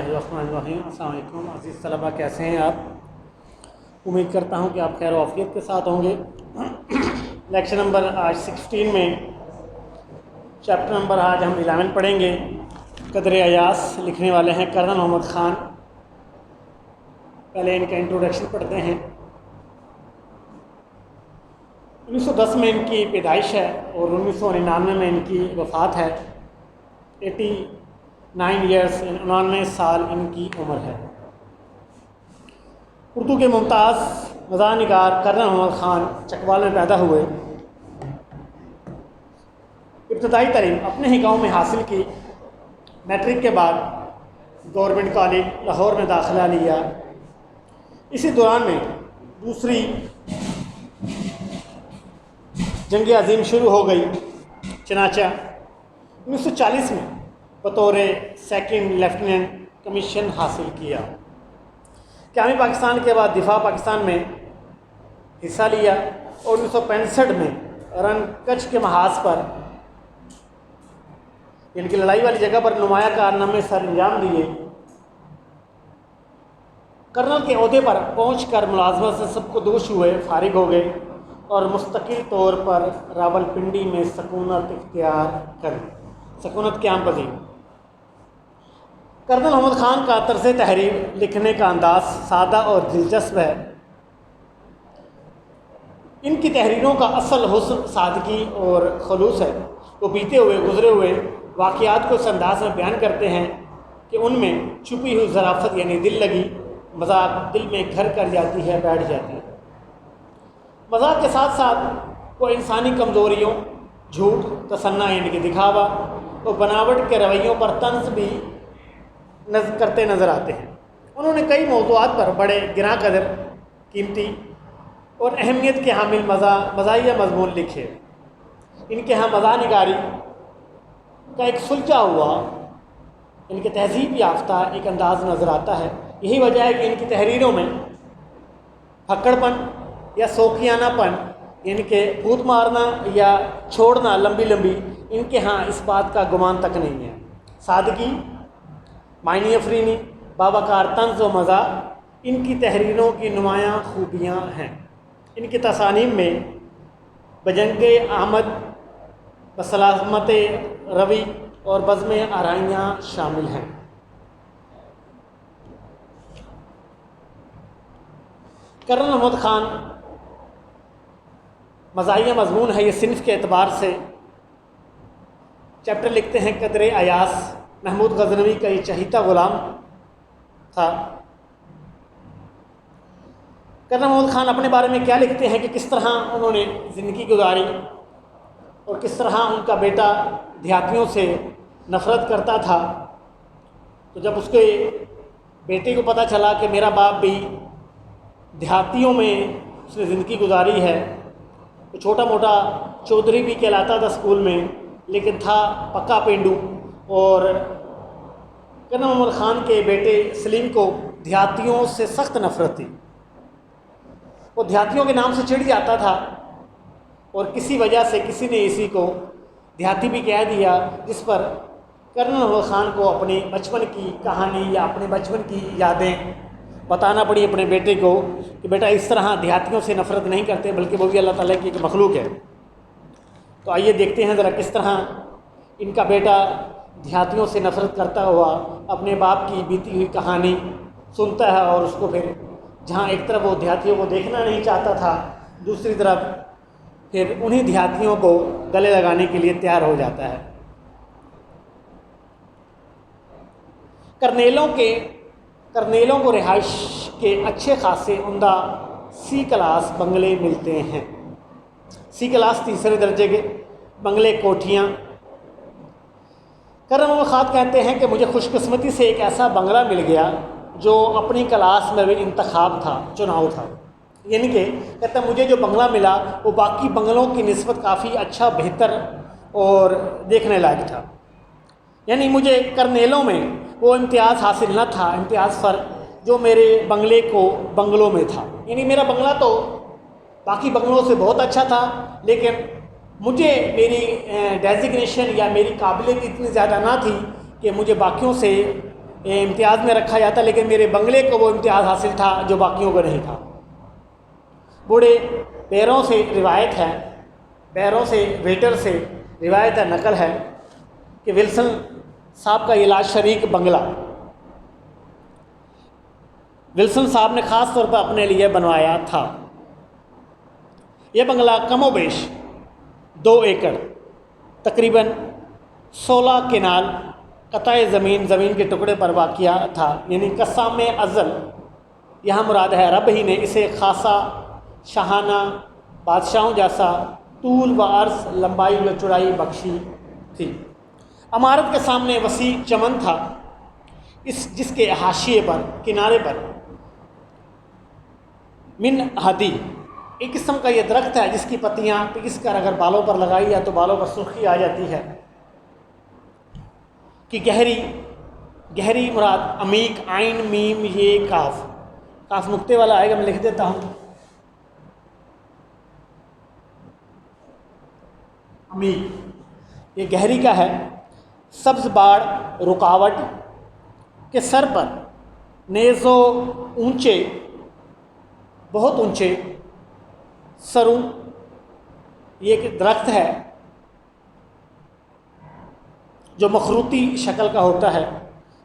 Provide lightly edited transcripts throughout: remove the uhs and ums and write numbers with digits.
الرحمن الرحیم۔ السلام علیکم عزیز طلبہ، کیسے ہیں آپ؟ امید کرتا ہوں کہ آپ خیر و عافیت کے ساتھ ہوں گے۔ لیکچر نمبر آج 16 میں چیپٹر نمبر آج ہم 11 پڑھیں گے۔ قدر ایاز لکھنے والے ہیں کرنل محمد خان۔ پہلے ان کا انٹروڈکشن پڑھتے ہیں۔ 1910 میں ان کی پیدائش ہے اور 1999 میں ان کی وفات ہے۔ 89 ایئرس 99 سال ان کی عمر ہے۔ اردو کے ممتاز مزاح نگار کرنل محمد خان چکوال میں پیدا ہوئے۔ ابتدائی تعلیم اپنے ہی گاؤں میں حاصل کی۔ میٹرک کے بعد گورنمنٹ کالج لاہور میں داخلہ لیا۔ اسی دوران میں دوسری جنگ عظیم شروع ہو گئی۔ چنانچہ 1940 میں بطور سیکنڈ لیفٹیننٹ کمیشن حاصل کیا۔ قیام پاکستان کے بعد دفاع پاکستان میں حصہ لیا اور 1965 میں رن کچھ کے محاذ پر ان کی لڑائی والی جگہ پر نمایاں کارنامے سر انجام دیے۔ کرنل کے عہدے پر پہنچ کر ملازمت سے سب کو دوش ہوئے، فارغ ہو گئے اور مستقل طور پر راولپنڈی میں سکونت اختیار کر سکونت قیام پذیر۔ کرنل محمد خان کا طرز تحریر لکھنے کا انداز سادہ اور دلچسپ ہے۔ ان کی تحریروں کا اصل حسن سادگی اور خلوص ہے۔ وہ بیتے ہوئے گزرے ہوئے واقعات کو اس انداز میں بیان کرتے ہیں کہ ان میں چھپی ہوئی ظرافت یعنی دل لگی مذاق دل میں گھر کر جاتی ہے، بیٹھ جاتی ہے۔ مذاق کے ساتھ ساتھ وہ انسانی کمزوریوں، جھوٹ، تصنع یعنی کہ دکھاوا اور بناوٹ کے رویوں پر طنز بھی کرتے نظر آتے ہیں۔ انہوں نے کئی موضوعات پر بڑے گراں قدر، قیمتی اور اہمیت کے حامل مزاحیہ مضمون لکھے۔ ان کے ہاں مزاح نگاری کا ایک سلجھا ہوا، ان کے تہذیب یافتہ ایک انداز نظر آتا ہے۔ یہی وجہ ہے کہ ان کی تحریروں میں پھکڑ پن یا سوکیانہ پن یعنی کہ پھوت مارنا یا چھوڑنا لمبی لمبی، ان کے ہاں اس بات کا گمان تک نہیں ہے۔ سادگی، معنی افرینی، باوقار طنز و مزاح ان کی تحریروں کی نمایاں خوبیاں ہیں۔ ان کی تصانیف میں بجنگ آمد، بسلامت روی اور بزم آرائیاں شامل ہیں۔ کرنل محمد خان مزاحیہ مضمون ہے یہ صنف کے اعتبار سے۔ چیپٹر لکھتے ہیں قدر ایاز۔ محمود غزنوی کا یہ چہیتا غلام تھا۔ کرنل محمد خان اپنے بارے میں کیا لکھتے ہیں کہ کس طرح انہوں نے زندگی گزاری اور کس طرح ان کا بیٹا دیہاتیوں سے نفرت کرتا تھا۔ تو جب اس کے بیٹے کو پتہ چلا کہ میرا باپ بھی دیہاتیوں میں اس نے زندگی گزاری ہے، تو چھوٹا موٹا چودھری بھی کہلاتا تھا اسکول میں، لیکن تھا پکا پینڈو۔ اور کرنل محمد خان کے بیٹے سلیم کو دیہاتیوں سے سخت نفرت تھی۔ وہ دیہاتیوں کے نام سے چڑھ جاتا تھا اور کسی وجہ سے کسی نے اسی کو دیہاتی بھی کہہ دیا، جس پر کرنل محمد خان کو اپنے بچپن کی کہانی یا اپنے بچپن کی یادیں بتانا پڑی اپنے بیٹے کو کہ بیٹا اس طرح دیہاتیوں سے نفرت نہیں کرتے، بلکہ وہ بھی اللہ تعالیٰ کی ایک مخلوق ہے۔ تو آئیے دیکھتے ہیں ذرا کس طرح ان کا بیٹا دیہاتیوں سے نفرت کرتا ہوا اپنے باپ کی بیتی ہوئی کہانی سنتا ہے، اور اس کو پھر جہاں ایک طرف وہ دیہاتیوں کو دیکھنا نہیں چاہتا تھا، دوسری طرف پھر انہی دیہاتیوں کو گلے لگانے کے لیے تیار ہو جاتا ہے۔ کرنیلوں کو رہائش کے اچھے خاصے عمدہ سی کلاس بنگلے ملتے ہیں۔ سی کلاس تیسرے درجے کے بنگلے، کوٹھیاں۔ کرنل محمد خان کہتے ہیں کہ مجھے خوش قسمتی سے ایک ایسا بنگلہ مل گیا جو اپنی کلاس میں بھی انتخاب تھا، چناؤ تھا۔ یعنی کہ کہتا ہے مجھے جو بنگلہ ملا وہ باقی بنگلوں کی نسبت کافی اچھا، بہتر اور دیکھنے لائق تھا۔ یعنی مجھے کرنیلوں میں وہ امتیاز حاصل نہ تھا، امتیاز فرق جو میرے بنگلوں میں تھا۔ یعنی میرا بنگلہ تو باقی بنگلوں سے بہت اچھا تھا، لیکن مجھے میری ڈیزگنیشن یا میری قابلیت اتنی زیادہ نہ تھی کہ مجھے باقیوں سے امتیاز میں رکھا جاتا، لیکن میرے بنگلے کو وہ امتیاز حاصل تھا جو باقیوں کو نہیں تھا۔ بوڑھے پیروں سے روایت ہے، پیروں سے ویٹر سے روایت ہے، نقل ہے کہ ولسن صاحب کا یہ لاج شریک بنگلہ ولسن صاحب نے خاص طور پر اپنے لیے بنوایا تھا۔ یہ بنگلہ کم و بیش 2 ایکڑ تقریباً 16 کنال قطع زمین کے ٹکڑے پر واقع تھا، یعنی قسام ازل یہاں مراد ہے رب ہی نے اسے خاصا شاہانہ بادشاہوں جیسا طول و عرض، لمبائی و چوڑائی بخشی تھی۔ عمارت کے سامنے وسیع چمن تھا، جس کے حاشیے پر کنارے پر من ہدی ایک قسم کا یہ درخت ہے جس کی پتیاں پگس کر اگر بالوں پر لگائی جائے تو بالوں پر سرخی آ جاتی ہے، کہ گہری مراد عمیق، عین میم یہ کاف نقطے والا آئے گا، میں لکھ دیتا ہوں، عمیق یہ گہری کا ہے۔ سبز باڑ رکاوٹ کے سر پر نیز و اونچے، بہت اونچے سروں، یہ ایک درخت ہے جو مخروطی شکل کا ہوتا ہے،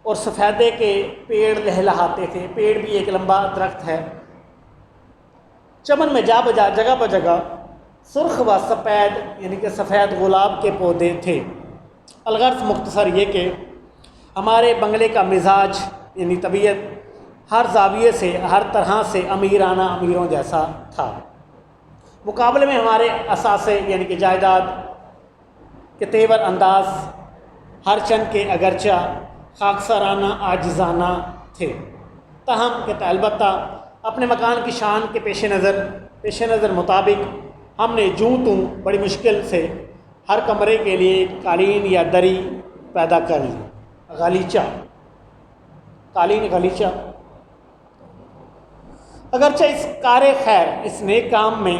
اور سفیدے کے پیڑ لہلہاتے تھے۔ پیڑ بھی ایک لمبا درخت ہے۔ چمن میں جگہ بجگہ سرخ و سفید یعنی کہ سفید گلاب کے پودے تھے۔ الغرض مختصر یہ کہ ہمارے بنگلے کا مزاج یعنی طبیعت ہر زاویے سے، ہر طرح سے امیرانہ، امیروں جیسا تھا۔ مقابلے میں ہمارے اثاثے یعنی کہ جائیداد کے تیور انداز ہر چند کے اگرچہ خاکسارانہ عاجزانہ تھے، تاہم کہ البتہ اپنے مکان کی شان کے پیش نظر مطابق ہم نے جوں توں بڑی مشکل سے ہر کمرے کے لیے قالین یا دری پیدا کر لی۔ غلیچہ اگرچہ اس کار خیر، اس نیک کام میں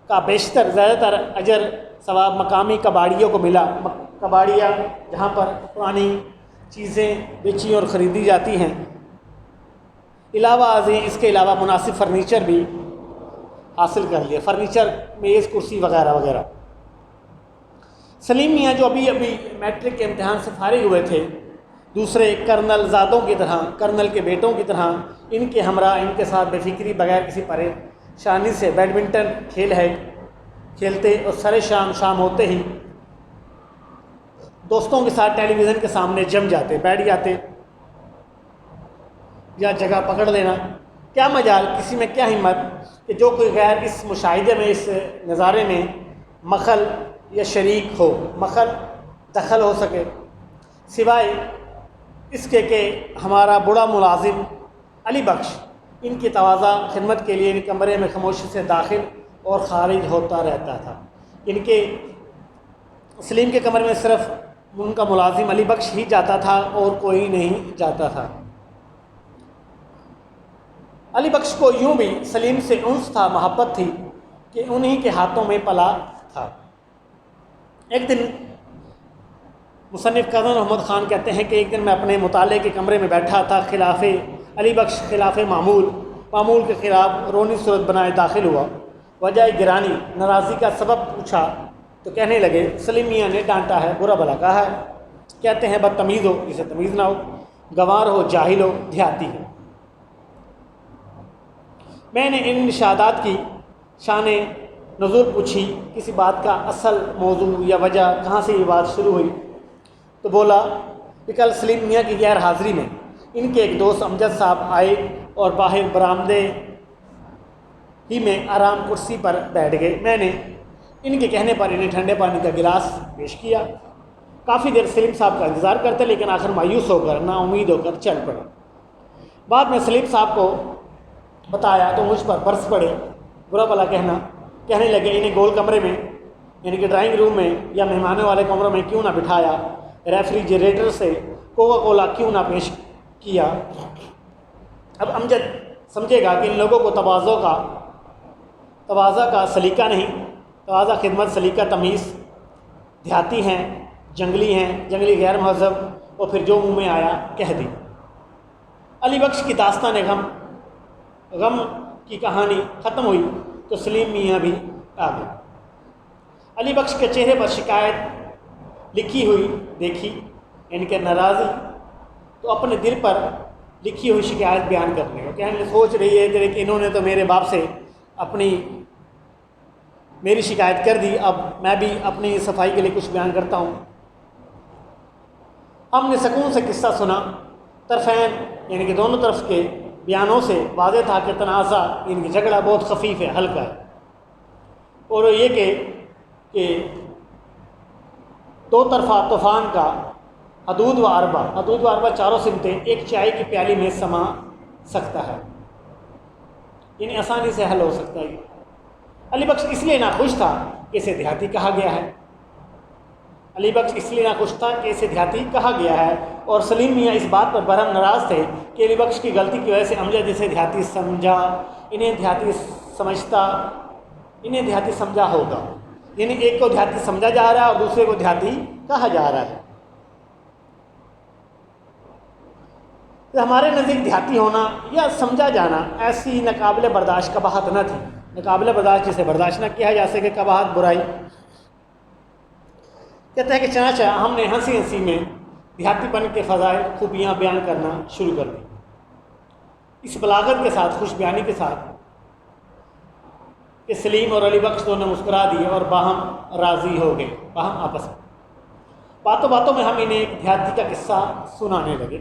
کا بیشتر زیادہ تر اجر ثواب مقامی کباڑیوں کو ملا۔ کباڑیا جہاں پر پرانی چیزیں بیچی اور خریدی جاتی ہیں، علاوہ ازیں اس کے علاوہ مناسب فرنیچر بھی حاصل کر لیا، فرنیچر میز کرسی وغیرہ وغیرہ۔ سلیم میاں جو ابھی میٹرک کے امتحان سے فارغ ہوئے تھے، دوسرے کرنل زادوں کی طرح، کرنل کے بیٹوں کی طرح ان کے ہمراہ، ان کے ساتھ بے فکری بغیر کسی پریشانی سے بیڈمنٹن کھیلتے، اور سارے شام ہوتے ہی دوستوں کے ساتھ ٹیلی ویژن کے سامنے بیٹھ جاتے، یا جگہ پکڑ لینا۔ کیا مجال، کسی میں کیا ہمت کہ جو کوئی غیر اس مشاہدے میں، اس نظارے میں مخل یا شریک ہو، دخل ہو سکے، سوائے اس کے کہ ہمارا بڑا ملازم علی بخش ان کی تواضع خدمت کے لیے ان کمرے میں خاموشی سے داخل اور خارج ہوتا رہتا تھا۔ ان کے سلیم کے کمرے میں صرف ان کا ملازم علی بخش ہی جاتا تھا اور کوئی نہیں جاتا تھا۔ علی بخش کو یوں بھی سلیم سے انس تھا، محبت تھی کہ انہی کے ہاتھوں میں پلا تھا۔ ایک دن مصنف قاضی محمد خان کہتے ہیں کہ ایک دن میں اپنے مطالعے کے کمرے میں بیٹھا تھا، علی بخش خلاف معمول کے خلاف رونی صورت بنائے داخل ہوا۔ وجہ گرانی، ناراضی کا سبب پوچھا تو کہنے لگے سلیم میاں نے ڈانٹا ہے، برا بھلا کہا ہے، کہتے ہیں بدتمیز ہو جسے تمیز نہ ہو، گنوار ہو، جاہل ہو، دیہاتی ہے۔ میں نے ان نشادات کی شان نزول پوچھی، کسی بات کا اصل موضوع یا وجہ کہاں سے یہ بات شروع ہوئی، تو بولا کہ کل سلیم میاں کی غیر حاضری میں ان کے ایک دوست امجد صاحب آئے اور باہر برآمدے ہی میں آرام کرسی پر بیٹھ گئے۔ میں نے ان کے کہنے پر انہیں ٹھنڈے پانی کا گلاس پیش کیا۔ کافی دیر سلیم صاحب کا انتظار کرتے، لیکن آخر مایوس ہو کر، نا امید ہو کر چل پڑے۔ بعد میں سلیم صاحب کو بتایا تو مجھ پر برس پڑے، برا بھلا کہنے لگے انہیں گول کمرے میں یعنی کہ ڈرائنگ روم میں یا مہمانوں والے کمروں میں کیوں نہ بٹھایا، ریفریجریٹر سے کوکا کولا کیوں نہ پیش کیا۔ اب امجد سمجھے گا کہ ان لوگوں کو تواضع کا سلیقہ نہیں، تواضع خدمت، سلیقہ تمیز، دیہاتی ہیں، جنگلی غیر مہذب، اور پھر جو منہ میں آیا کہہ دی۔ علی بخش کی داستان غم کی کہانی ختم ہوئی تو سلیم میاں بھی آ گئے۔ علی بخش کے چہرے پر شکایت لکھی ہوئی دیکھی، ان کے ناراضی، تو اپنے دل پر لکھی ہوئی شکایت بیان کرنے کو کہنے سوچ رہی ہے کہ انہوں نے تو میرے باپ سے میری شکایت کر دی، اب میں بھی اپنی صفائی کے لیے کچھ بیان کرتا ہوں۔ ہم نے سکون سے قصہ سنا، طرفین یعنی کہ دونوں طرف کے بیانوں سے واضح تھا کہ تنازع یعنی کہ جھگڑا بہت خفیف ہے، ہلکا ہے، اور یہ کہ دو طرفہ طوفان کا حدود و اربع چاروں سمتیں ایک چائے کی پیالی میں سما سکتا ہے، یعنی آسانی سے حل ہو سکتا ہے۔ علی بخش اس لیے ناخوش تھا کہ اسے دیہاتی کہا گیا ہے، کہا گیا ہے، اور سلیم میاں اس بات پر برہم ناراض تھے کہ علی بخش کی غلطی کی وجہ سے امجد جسے دیہاتی سمجھا، انہیں دیہاتی سمجھا ہوگا، یعنی ایک کو دیہاتی سمجھا جا رہا ہے اور دوسرے کو دیہاتی کہا جا رہا ہے۔ ہمارے نزدیک دیہاتی ہونا یا سمجھا جانا ایسی ناقابل برداشت قباحت نہ تھی، ناقابل برداشت جسے برداشت نہ کیا جا سکے، قباحت برائی۔ کہتے ہیں کہ چنانچہ ہم نے ہنسی ہنسی میں دیہاتی پن کے فضائل خوبیاں بیان کرنا شروع کر دی، اس بلاغت کے ساتھ، خوش بیانی کے ساتھ کہ سلیم اور علی بخش دونوں مسکرا دیے اور باہم راضی ہو گئے، باہم آپس میں۔ باتوں باتوں میں ہم انہیں ایک دیہاتی کا قصہ سنانے لگے۔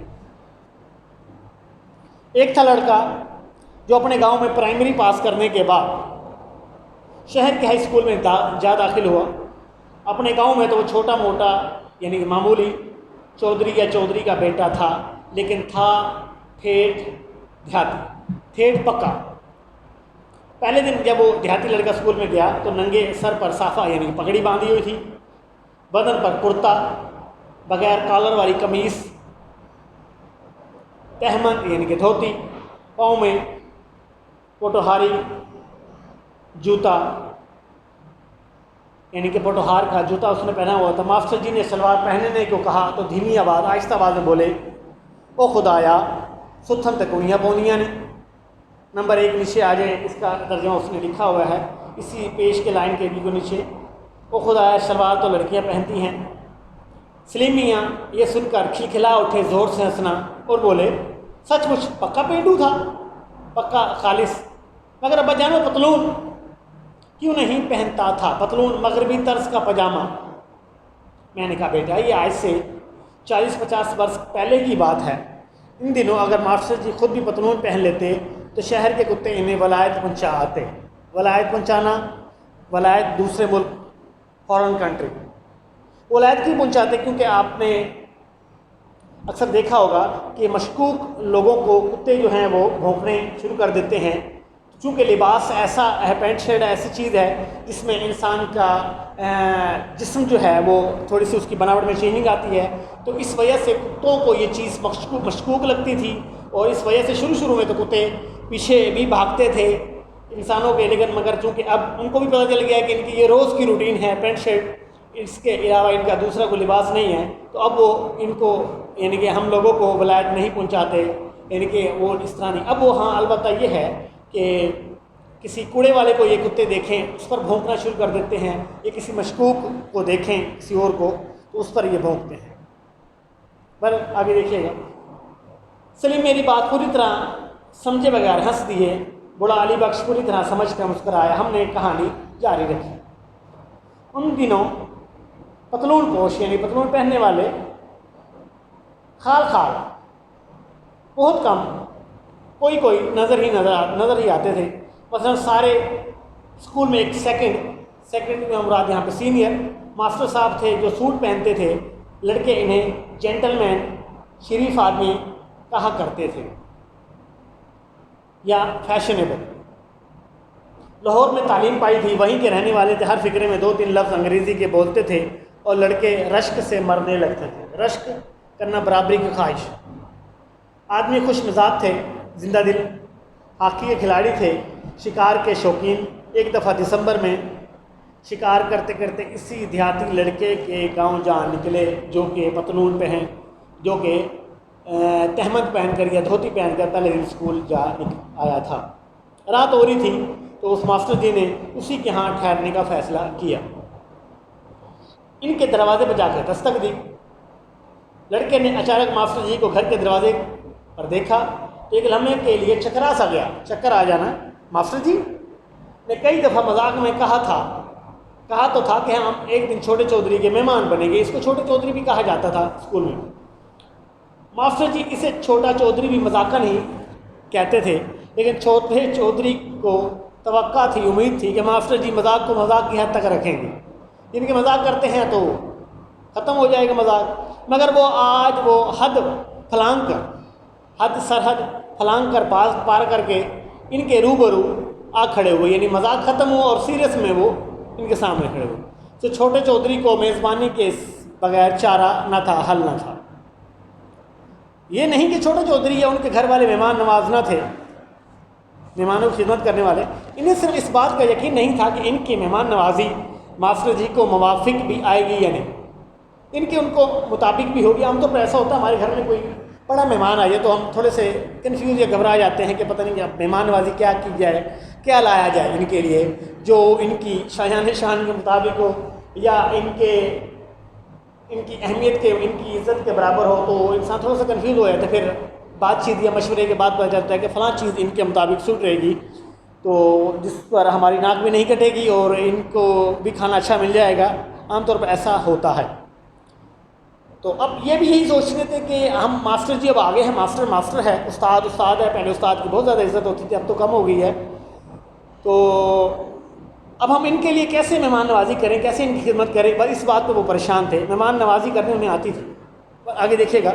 ایک تھا لڑکا جو اپنے گاؤں میں پرائمری پاس کرنے کے بعد شہر کے ہائی اسکول میں جا داخل ہوا۔ اپنے گاؤں میں تو وہ چھوٹا موٹا یعنی کہ معمولی چودھری کا بیٹا تھا، لیکن تھا ٹھیٹھ دیہاتی، ٹھیٹھ پکا۔ پہلے دن جب وہ دیہاتی لڑکا اسکول میں گیا تو ننگے سر پر صافہ یعنی پگڑی باندھی ہوئی تھی، بدن پر کرتا، بغیر کالر والی قمیص، تہمند یعنی کہ دھوتی، پاؤں میں پوٹوہاری جوتا یعنی کہ پوٹوہار کا جوتا اس نے پہنا ہوا تھا۔ ماسٹر جی نے شلوار پہننے کو کہا تو دھیمی آواز، آہستہ آواز میں بولے، او خدایا ستھن تکوئیاں پونیاں نے۔ نمبر 1 نیچے آ جائے، اس کا ترجمہ اس نے لکھا ہوا ہے اسی پیش کے لائن کے بالکل نیچے، او خدایا شلوار تو لڑکیاں پہنتی ہیں۔ سلیم میاں یہ سن کر کھلکھلا اٹھے، زور سے ہنسنا، اور بولے، سچ مچ پکا پینڈو تھا، پکا خالص، مگر ابا جان وہ پتلون کیوں نہیں پہنتا تھا، پتلون مغربی طرز کا پاجامہ۔ میں نے کہا بیٹا یہ آج سے 40-50 برس پہلے کی بات ہے، ان دنوں اگر ماسٹر جی خود بھی پتلون پہن لیتے تو شہر کے کتے انہیں ولایت پہنچا آتے۔ ولایت پہنچانا، ولایت دوسرے ملک، فارن کنٹری۔ ولایت کیوں پہنچاتے؟ کیونکہ آپ نے اکثر دیکھا ہوگا کہ مشکوک لوگوں کو کتے جو ہیں وہ بھونکنے شروع کر دیتے ہیں، چونکہ لباس ایسا ہے، پینٹ شرٹ ایسی چیز ہے جس میں انسان کا جسم جو ہے وہ تھوڑی سی اس کی بناوٹ میں چینجنگ آتی ہے، تو اس وجہ سے کتوں کو یہ چیز مشکوک لگتی تھی، اور اس وجہ سے شروع میں تو کتے پیچھے بھی بھاگتے تھے انسانوں کے، لیکن مگر چونکہ اب ان کو بھی پتہ چل گیا کہ ان کی یہ روز کی روٹین ہے، پینٹ شرٹ، اس کے علاوہ ان کا دوسرا کوئی لباس نہیں ہے، تو اب وہ ان کو یعنی کہ ہم لوگوں کو ولایت نہیں پہنچاتے، یعنی کہ وہ اس طرح نہیں۔ اب وہ ہاں البتہ یہ ہے کہ کسی کوڑے والے کو یہ کتے دیکھیں اس پر بھونکنا شروع کر دیتے ہیں، یا کسی مشکوک کو دیکھیں کسی اور کو تو اس پر یہ بھونکتے ہیں۔ پر آگے دیکھیے گا، سلیم میری بات پوری طرح سمجھے بغیر ہنس دیے، بوڑھا علی بخش پوری طرح سمجھ کر مسکرایا۔ ہم نے کہانی جاری رکھی۔ ان دنوں پتلون پوش یعنی پتلون پہننے والے خال بہت کم، کوئی نظر ہی آتے تھے۔ مثلا سارے اسکول میں ایک سیکنڈ میں مراد یہاں پہ سینئر ماسٹر صاحب تھے جو سوٹ پہنتے تھے، لڑکے انہیں جینٹل مین، شریف آدمی کہا کرتے تھے یا فیشنیبل۔ لاہور میں تعلیم پائی تھی، وہیں کے رہنے والے تھے، ہر فکرے میں 2-3 لفظ انگریزی کے بولتے تھے، اور لڑکے رشک سے مرنے لگتے تھے۔ رشک کرنا برابری کی خواہش۔ آدمی خوش مزاج تھے، زندہ دل، ہاکی کے کھلاڑی تھے، شکار کے شوقین۔ ایک دفعہ دسمبر میں شکار کرتے کرتے اسی دیہاتی لڑکے کے گاؤں جان نکلے جو کہ پتلون پہن، جو کہ تہمد پہن کر یا دھوتی پہن کر پہلے دن اسکول جا آیا تھا۔ رات ہو رہی تھی تو اس ماسٹر جی نے اسی کے ہاں ٹھہرنے کا فیصلہ کیا۔ ان کے دروازے پہ جا کے دستک دی۔ لڑکے نے اچانک ماسٹر جی کو گھر کے دروازے پر دیکھا تو ایک لمحے کے لیے چکرا سا گیا۔ چکر آ جانا۔ ماسٹر جی نے کئی دفعہ مذاق میں کہا تو تھا کہ ہم ایک دن چھوٹے چودھری کے مہمان بنیں گے۔ اس کو چھوٹے چودھری بھی کہا جاتا تھا اسکول میں۔ ماسٹر جی اسے چھوٹا چودھری بھی مذاقاً ہی کہتے تھے، لیکن چھوٹے چودھری کو توقع تھی، امید تھی کہ ماسٹر جی مذاق کو مذاق کی حد تک رکھیں گے، جن کے مذاق کرتے ہیں تو ختم ہو جائے گا مذاق۔ مگر وہ آج وہ سرحد پھلانگ کر پار کر کے ان کے روبرو آ کھڑے ہوئے، یعنی مذاق ختم ہوا اور سیریس میں وہ ان کے سامنے کھڑے ہوئے۔ تو چھوٹے چودھری کو میزبانی کے بغیر چارہ نہ تھا، حل نہ تھا۔ یہ نہیں کہ چھوٹے چودھری یا ان کے گھر والے مہمان نواز نہ تھے، مہمانوں کی خدمت کرنے والے، انہیں صرف اس بات کا یقین نہیں تھا کہ ان کی مہمان نوازی ماسٹر جی کو موافق بھی آئے گی یا نہیں، ان کو مطابق بھی ہوگی۔ عام طور پر ایسا ہوتا ہے، ہمارے گھر میں کوئی بڑا مہمان آئے تو ہم تھوڑے سے کنفیوز یا گھبرا جاتے ہیں کہ پتہ نہیں اب مہمان نوازی کیا کی جائے، کیا لایا جائے ان کے لیے جو ان کی شان کے مطابق ہو یا ان کی اہمیت کے، ان کی عزت کے برابر ہو، تو انسان تھوڑا سا کنفیوز ہو جاتا ہے۔ پھر بات چیت یا مشورے کے بعد پتہ چلتا ہے کہ فلاں چیز ان کے مطابق سوٹ رہے گی، تو جس پر ہماری ناک بھی نہیں کٹے گی اور ان کو بھی کھانا اچھا مل جائے گا۔ عام طور پر ایسا ہوتا ہے۔ تو اب یہ بھی یہی سوچتے تھے کہ ہم ماسٹر جی اب آگے ہیں، ماسٹر ہے، استاد ہے، پہلے استاد کی بہت زیادہ عزت ہوتی تھی، اب تو کم ہو گئی ہے۔ تو اب ہم ان کے لیے کیسے مہمان نوازی کریں، کیسے ان کی خدمت کریں، بس اس بات پہ وہ پریشان تھے۔ مہمان نوازی کرنے انہیں آتی تھی، آگے دیکھیے گا۔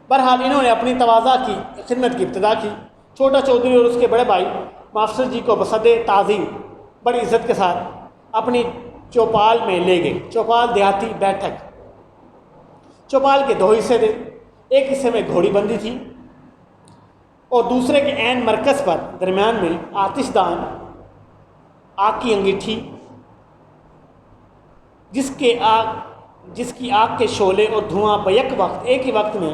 بہرحال انہوں نے اپنی تواضع کی خدمت کی ابتدا کی۔ چھوٹا چودھری اور اس کے بڑے بھائی ماسٹر جی کو بصد تعظیم بڑی عزت کے ساتھ اپنی چوپال میں لے گئے۔ چوپال دیہاتی بیٹھک۔ چوپال کے 2 حصے تھے، ایک حصے میں گھوڑی بندی تھی اور دوسرے کے عین مرکز پر درمیان میں آتش دان، آگ کی انگیٹھی، جس کی آگ کے شعلے اور دھواں بیک وقت ایک ہی وقت میں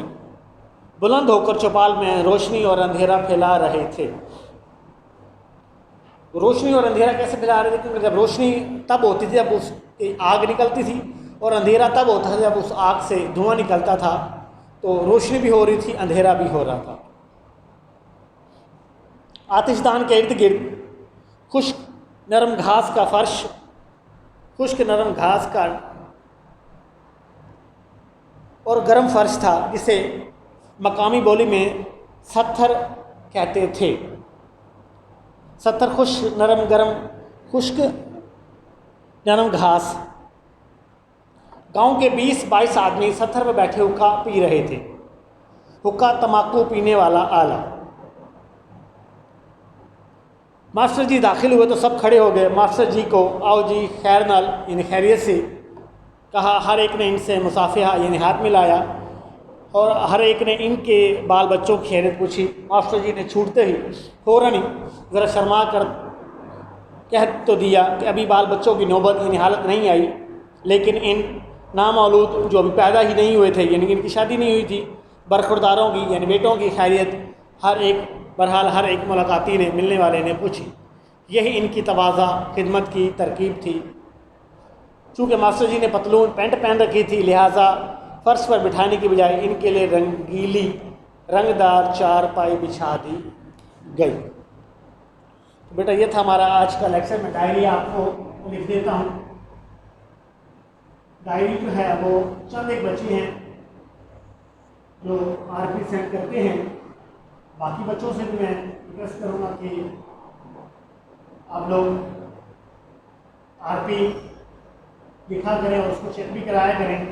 بلند ہو کر چوپال میں روشنی اور اندھیرا پھیلا رہے تھے۔ روشنی اور اندھیرا کیسے پھیلا رہے تھے؟ کیونکہ جب روشنی تب ہوتی تھی جب اس کی آگ نکلتی تھی، اور اندھیرا تب ہوتا تھا جب اس آگ سے دھواں نکلتا تھا، تو روشنی بھی ہو رہی تھی، اندھیرا بھی ہو رہا تھا۔ آتش دان کے ارد گرد خشک نرم گھاس کا اور گرم فرش تھا، جسے مقامی بولی میں ستھر کہتے تھے۔ ستھر خشک نرم گھاس۔ گاؤں کے 20-22 آدمی ستھر پہ بیٹھے حقہ پی رہے تھے۔ حقہ تمباکو پینے والا آلہ۔ ماسٹر جی داخل ہوئے تو سب کھڑے ہو گئے۔ ماسٹر جی کو آؤ جی خیر نال یعنی خیریت سے کہا۔ ہر ایک نے ان سے مصافحہ یعنی ہاتھ ملایا اور ہر ایک نے ان کے بال بچوں کی خیریت پوچھی۔ ماسٹر جی نے چھوٹتے ہی فوراً ہی ذرا شرما کر کہہ تو دیا کہ ابھی بال بچوں کی نوبت یعنی حالت نہیں آئی، لیکن ان نامولود جو ابھی پیدا ہی نہیں ہوئے تھے یعنی ان کی شادی نہیں ہوئی تھی، برخورداروں کی یعنی بیٹوں کی خیریت بہرحال ہر ایک ملاقاتی نے، ملنے والے نے پوچھی۔ یہی ان کی تواضع خدمت کی ترکیب تھی۔ چونکہ ماسٹر جی نے پتلون پینٹ پہن رکھی تھی، لہٰذا فرش پر بٹھانے کی بجائے ان کے لیے رنگدار چارپائی بچھا دی گئی۔ بیٹا یہ تھا ہمارا آج کا لیکچر۔ میں ڈائری آپ کو لکھ دیتا ہوں۔ ڈائری جو ہے وہ چند ایک بچے ہیں جو RP سینڈ کرتے ہیں۔ باقی بچوں سے بھی میں ریکویسٹ کروں گا کہ آپ لوگ RP لکھا کریں اور اس کو چیک بھی کرایا کریں۔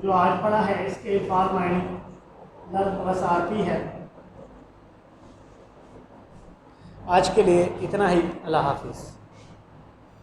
جو آج پڑھا ہے اس کے الفاظ معنی لفظ بس RP ہے۔ آج کے لیے اتنا ہی۔ اللہ حافظ۔